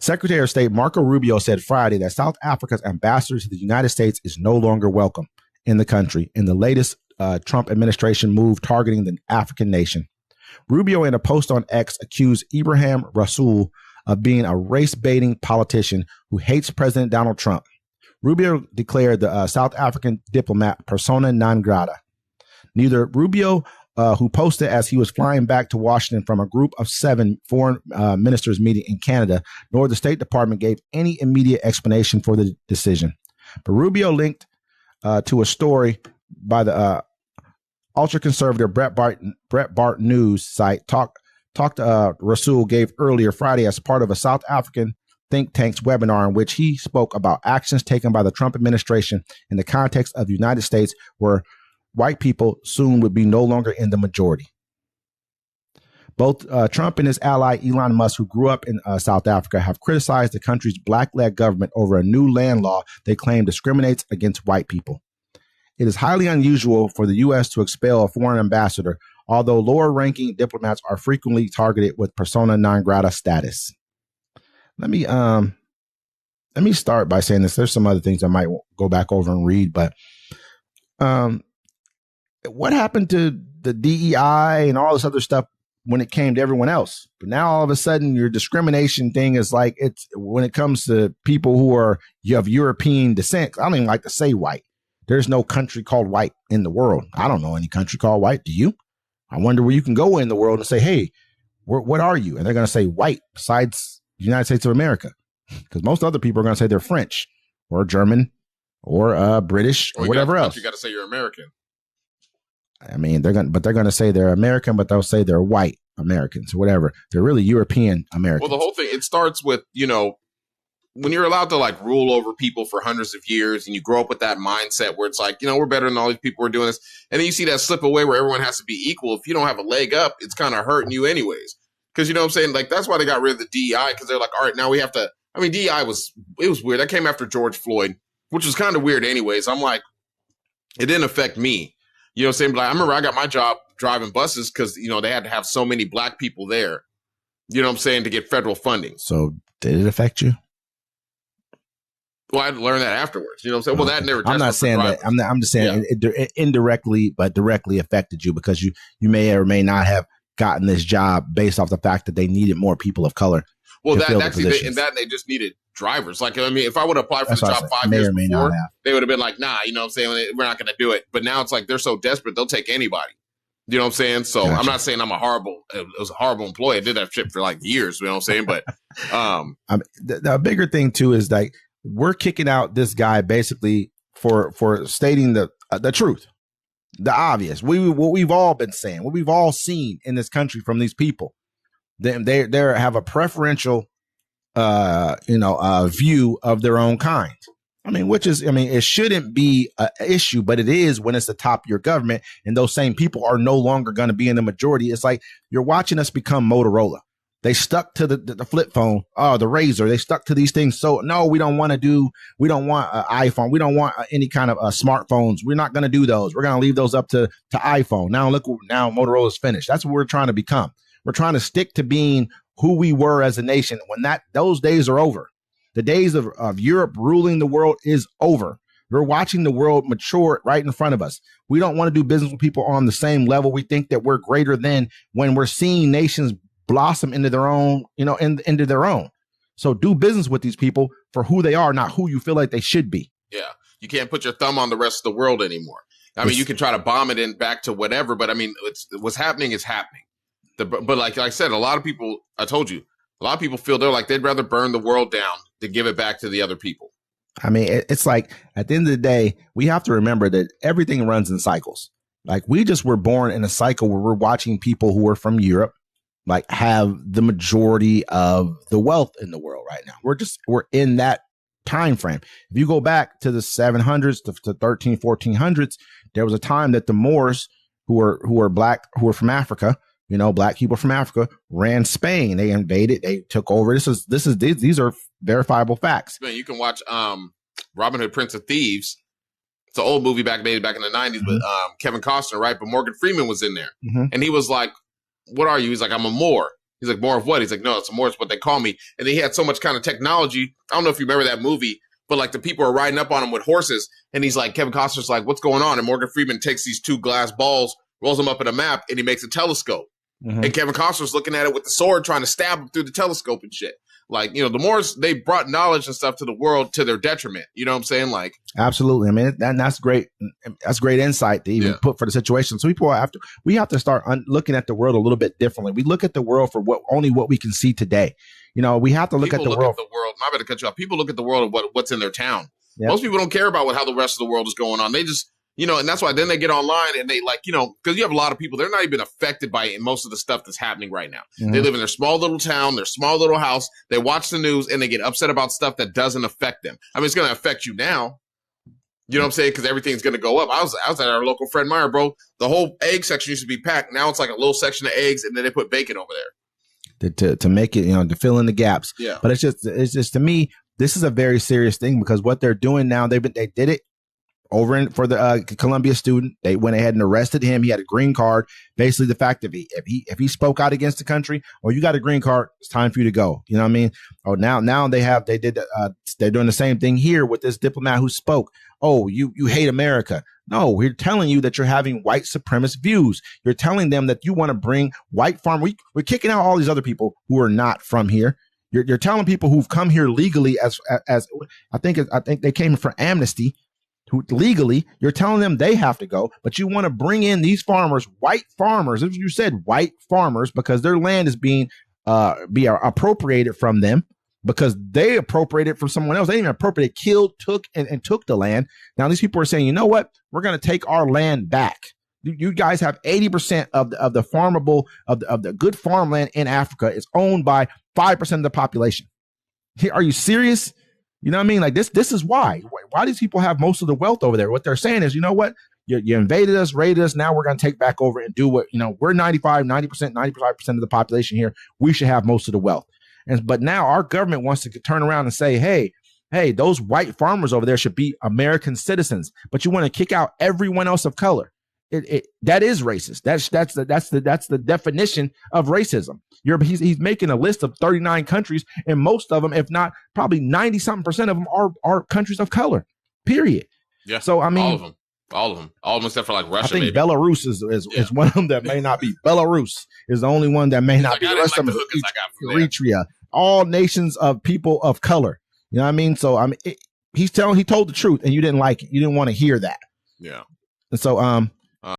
Secretary of State Marco Rubio said Friday that South Africa's ambassador to the United States is no longer welcome in the country in the latest Trump administration move targeting the African nation. Rubio, in a post on X, accused Ebrahim Rasool of being a race-baiting politician who hates President Donald Trump. Rubio declared the South African diplomat persona non grata. Neither Rubio, who posted as he was flying back to Washington from a group of 7 foreign ministers meeting in Canada, nor the State Department gave any immediate explanation for the decision. But Rubio linked to a story by the ultra-conservative Breitbart News site Talk Rasool gave earlier Friday as part of a South African think tank's webinar in which he spoke about actions taken by the Trump administration in the context of the United States, where white people soon would be no longer in the majority. Both Trump and his ally Elon Musk, who grew up in South Africa, have criticized the country's black-led government over a new land law they claim discriminates against white people. It is highly unusual for the U.S. to expel a foreign ambassador, although lower-ranking diplomats are frequently targeted with persona non grata status. Let me start by saying this. There's some other things I might go back over and read, but what happened to the DEI and all this other stuff when it came to everyone else? But now all of a sudden your discrimination thing is like, it's when it comes to people who are of European descent. I don't even like to say white. There's no country called white in the world. I don't know any country called white. Do you? I wonder where you can go in the world and say, hey, what are you? And they're going to say white besides the United States of America. Because most other people are going to say they're French or German or British or whatever else. You got to say you're American. I mean, they're going to say they're American, but they'll say they're white Americans or whatever. They're really European Americans. Well, the whole thing, it starts with, when you're allowed to like rule over people for hundreds of years and you grow up with that mindset where it's like, we're better than all these people who are doing this. And then you see that slip away where everyone has to be equal. If you don't have a leg up, it's kind of hurting you anyways. Because you know what I'm saying? Like, that's why they got rid of the DEI, because they're like, all right, now we have to, DEI it was weird. That came after George Floyd, which was kind of weird anyways. I'm like, it didn't affect me. You know what I'm saying? But like, I remember I got my job driving buses because, they had to have so many black people there, you know what I'm saying, to get federal funding. So did it affect you? Well, I had to learn that afterwards. You know what I'm saying? Well, that never. I'm not saying that. I'm just saying it indirectly, but directly affected you because you may or may not have gotten this job based off the fact that they needed more people of color. Well, they just needed drivers. Like, if I would apply for the job 5 years before, they would have been like, nah, you know what I'm saying? We're not going to do it. But now it's like they're so desperate, they'll take anybody. You know what I'm saying? So gotcha. I'm not saying it was a horrible employee. I did that shit for like years, you know what I'm saying? But the bigger thing too is like we're kicking out this guy basically for stating the truth, the obvious. What we've all been saying, what we've all seen in this country from these people. They have a preferential, view of their own kind. It shouldn't be an issue, but it is when it's the top of your government and those same people are no longer going to be in the majority. It's like you're watching us become Motorola. They stuck to the flip phone, the Razor. They stuck to these things. So no, we don't want an iPhone. We don't want any kind of smartphones. We're not going to do those. We're going to leave those up to iPhone. Now now Motorola's finished. That's what we're trying to become. We're trying to stick to being who we were as a nation. When those days are over, the days of Europe ruling the world is over. We're watching the world mature right in front of us. We don't want to do business with people on the same level. We think that we're greater than when we're seeing nations blossom into their own, into their own. So do business with these people for who they are, not who you feel like they should be. Yeah. You can't put your thumb on the rest of the world anymore. You can try to bomb it in back to whatever, but what's happening is happening. But like I said, a lot of people feel they'd rather burn the world down than give it back to the other people. It's like at the end of the day, we have to remember that everything runs in cycles. Like we just were born in a cycle where we're watching people who are from Europe, like have the majority of the wealth in the world right now. We're in that time frame. If you go back to the 700s to 13, 1400s, there was a time that the Moors who were black, who were from Africa, black people from Africa ran Spain. They invaded. They took over. These are verifiable facts. Man, you can watch Robin Hood, Prince of Thieves. It's an old movie made back in the 90s with Kevin Costner, right? But Morgan Freeman was in there. Mm-hmm. And he was like, what are you? He's like, I'm a Moor. He's like, more of what? He's like, no, it's more is what they call me. And then he had so much kind of technology. I don't know if you remember that movie, but like the people are riding up on him with horses. And he's like, Kevin Costner's like, what's going on? And Morgan Freeman takes these 2 glass balls, rolls them up in a map, and he makes a telescope. Mm-hmm. And Kevin Costner's looking at it with the sword, trying to stab him through the telescope and shit. Like, the more they brought knowledge and stuff to the world to their detriment. You know what I'm saying? Like, absolutely. I mean, that's great. That's great insight to even put for the situation. So we have to start looking at the world a little bit differently. We look at the world for only what we can see today. We have to look at the world. My bad to cut you off. People look at the world of what's in their town. Yep. Most people don't care about how the rest of the world is going on. They just, and that's why then they get online and they because you have a lot of people, they're not even affected by most of the stuff that's happening right now. Mm-hmm. They live in their small little town, their small little house. They watch the news and they get upset about stuff that doesn't affect them. I mean, it's going to affect you now. You know what I'm saying? Because everything's going to go up. I was at our local Fred Meyer, bro. The whole egg section used to be packed. Now it's like a little section of eggs and then they put bacon over there. To make it, to fill in the gaps. Yeah. But it's just to me, this is a very serious thing because what they're doing now, they did it over for the Columbia student. They went ahead and arrested him. He had a green card. Basically, the fact if he spoke out against the country, you got a green card, it's time for you to go. You know what I mean? Now they're doing the same thing here with this diplomat who spoke. Oh, you hate America. No, we're telling you that you're having white supremacist views. You're telling them that you want to bring white farm. We're kicking out all these other people who are not from here. You're telling people who've come here legally as I think they came for amnesty. Who legally, you're telling them they have to go, but you want to bring in these farmers, white farmers, as you said, white farmers, because their land is being appropriated from them because they appropriated from someone else. They didn't even appropriate, killed, took the land. Now these people are saying, you know what? We're going to take our land back. You guys have 80% of the farmable of the good farmland in Africa is owned by 5% of the population. Are you serious? You know what I mean? Like this is why these people have most of the wealth over there. What they're saying is, you know what? You invaded us, raided us. Now we're going to take back over and do what, we're 95% of the population here. We should have most of the wealth. But now our government wants to turn around and say, hey, those white farmers over there should be American citizens, but you want to kick out everyone else of color. That is racist. That's the definition of racism. He's making a list of 39 countries, and most of them, if not probably 90-something% of them, are countries of color. Period. Yeah. So I mean, all of them except for like Russia. I think maybe. Belarus is one of them that may not be. Belarus is the only one that may not be. The rest of them is Eritrea. All nations of people of color. You know what I mean? So I mean, he told the truth, and you didn't like it. You didn't want to hear that. Yeah. And so